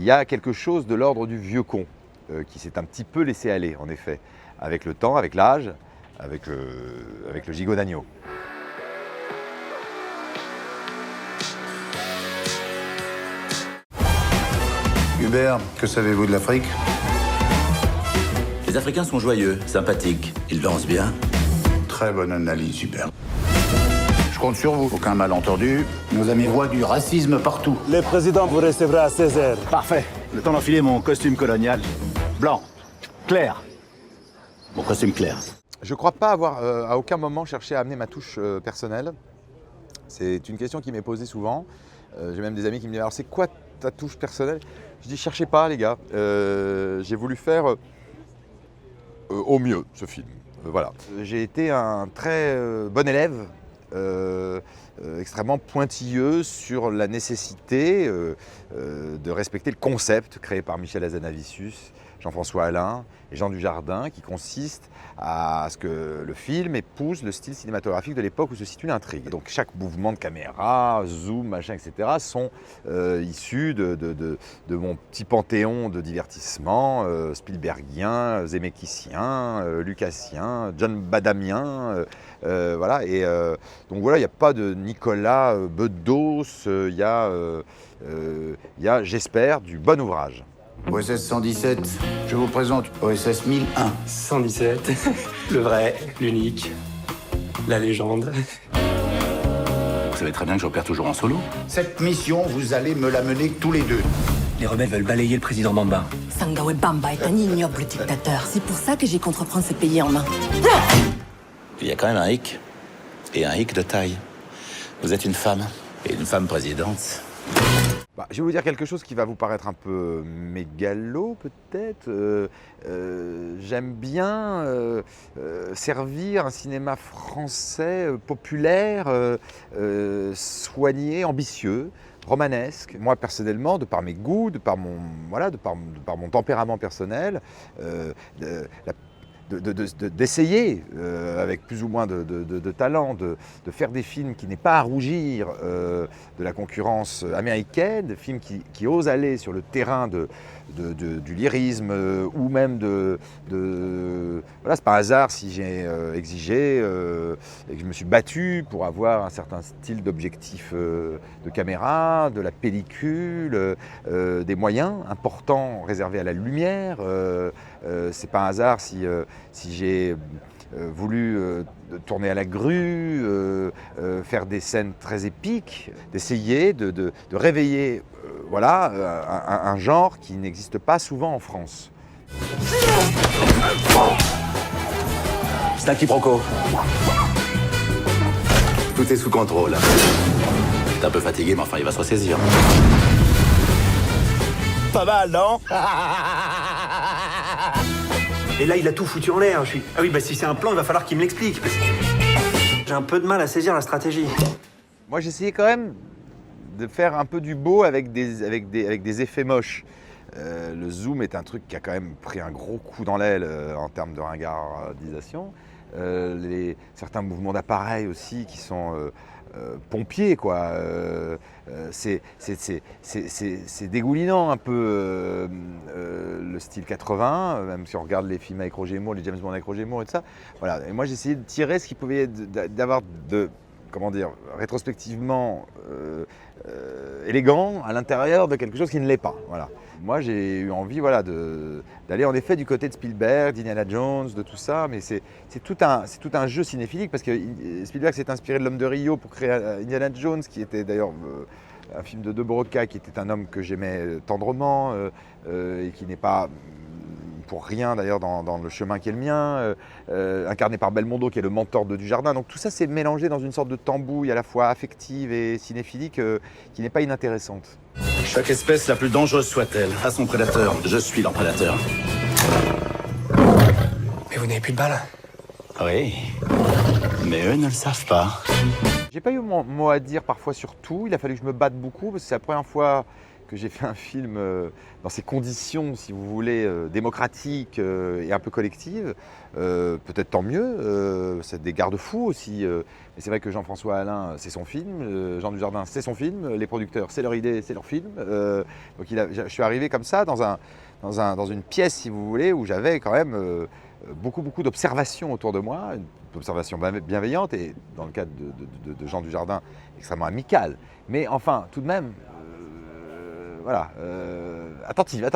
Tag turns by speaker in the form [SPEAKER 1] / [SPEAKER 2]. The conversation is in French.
[SPEAKER 1] il y a quelque chose de l'ordre du vieux con qui s'est un petit peu laissé aller, en effet, avec le temps, avec l'âge, avec le gigot d'agneau.
[SPEAKER 2] Hubert, que savez-vous de l'Afrique?
[SPEAKER 3] Les Africains sont joyeux, sympathiques, ils dansent bien.
[SPEAKER 2] Très bonne analyse, Hubert. Je compte sur vous. Aucun malentendu. Nos amis voient du racisme partout.
[SPEAKER 4] Le président vous recevra à 16h.
[SPEAKER 5] Parfait. Le temps d'enfiler mon costume colonial. Blanc. Clair. Mon costume clair.
[SPEAKER 1] Je ne crois pas avoir à aucun moment cherché à amener ma touche personnelle. C'est une question qui m'est posée souvent. J'ai même des amis qui me disent « Alors c'est quoi ta touche personnelle ?» Je dis « Cherchez pas les gars, j'ai voulu faire au mieux ce film. » Voilà. J'ai été un très bon élève, extrêmement pointilleux sur la nécessité de respecter le concept créé par Michel Hazanavicius, Jean-François Alain et Jean Dujardin, qui consiste à ce que le film épouse le style cinématographique de l'époque où se situe l'intrigue. Donc chaque mouvement de caméra, zoom, machin, etc. sont issus de mon petit panthéon de divertissement spielbergien, zemeckisien, lucassien, John Badamien, voilà. Et donc voilà, il n'y a pas de Nicolas Bedos, il y a, j'espère, du bon ouvrage.
[SPEAKER 2] OSS 117, je vous présente OSS 1001.
[SPEAKER 6] 117, le vrai, l'unique, la légende.
[SPEAKER 5] Vous savez très bien que j'opère toujours en solo.
[SPEAKER 2] Cette mission, vous allez me la mener tous les deux.
[SPEAKER 6] Les rebelles veulent balayer le président Bamba.
[SPEAKER 7] Sangawe Bamba est un ignoble dictateur. C'est pour ça que j'ai qu'entreprendre ce pays en main.
[SPEAKER 3] Il y a quand même un hic, et un hic de taille. Vous êtes une femme, et une femme présidente.
[SPEAKER 1] Je vais vous dire quelque chose qui va vous paraître un peu mégalo peut-être. J'aime bien servir un cinéma français populaire, soigné, ambitieux, romanesque. Moi personnellement, de par mes goûts, de par mon tempérament personnel, d'essayer, avec plus ou moins de talent, de faire des films qui n'aient pas à rougir de la concurrence américaine, des films qui osent aller sur le terrain du lyrisme ou même Voilà, c'est pas un hasard si j'ai exigé et que je me suis battu pour avoir un certain style d'objectif de caméra, de la pellicule, des moyens importants réservés à la lumière. C'est pas un hasard si j'ai voulu tourner à la grue, faire des scènes très épiques, d'essayer de réveiller un genre qui n'existe pas souvent en France.
[SPEAKER 5] C'est un quiproquo. Tout est sous contrôle.
[SPEAKER 3] T'es un peu fatigué, mais enfin, il va se ressaisir.
[SPEAKER 5] Pas mal, non?
[SPEAKER 4] Et là, il a tout foutu en l'air. Ah oui, si c'est un plan, il va falloir qu'il me l'explique. J'ai un peu de mal à saisir la stratégie.
[SPEAKER 1] Moi, j'essayais quand même de faire un peu du beau avec des effets moches. Le zoom est un truc qui a quand même pris un gros coup dans l'aile en termes de ringardisation. Certains mouvements d'appareil aussi qui sont pompiers, quoi. C'est dégoulinant un peu le style 80, même si on regarde les films avec Roger Moore, les James Bond avec Roger Moore et tout ça. Voilà. Et moi, j'ai essayé de tirer ce qui pouvait d'avoir rétrospectivement élégant à l'intérieur de quelque chose qui ne l'est pas. Voilà. Moi, j'ai eu envie d'aller en effet du côté de Spielberg, d'Indiana Jones, de tout ça, mais c'est tout un jeu cinéphilique parce que Spielberg s'est inspiré de l'homme de Rio pour créer Indiana Jones, qui était d'ailleurs un film de De Broca, qui était un homme que j'aimais tendrement et qui n'est pas pour rien d'ailleurs dans le chemin qui est le mien, incarné par Belmondo qui est le mentor de Dujardin. Donc tout ça s'est mélangé dans une sorte de tambouille à la fois affective et cinéphilique qui n'est pas inintéressante.
[SPEAKER 3] Chaque espèce, la plus dangereuse soit-elle, a son prédateur. Je suis leur prédateur.
[SPEAKER 6] Mais vous n'avez plus de balles?
[SPEAKER 3] Oui, mais eux ne le savent pas.
[SPEAKER 1] J'ai pas eu mon mot à dire parfois sur tout, il a fallu que je me batte beaucoup parce que c'est la première fois que j'ai fait un film dans ces conditions, si vous voulez, démocratiques et un peu collectives, peut-être tant mieux. C'est des garde-fous aussi. Mais c'est vrai que Jean-François Alain, c'est son film. Jean Dujardin, c'est son film. Les producteurs, c'est leur idée, c'est leur film. Donc je suis arrivé comme ça dans une pièce, si vous voulez, où j'avais quand même beaucoup d'observations autour de moi, d'observations bienveillantes et dans le cadre de Jean Dujardin, extrêmement amicales. Mais enfin, tout de même, voilà, attentive.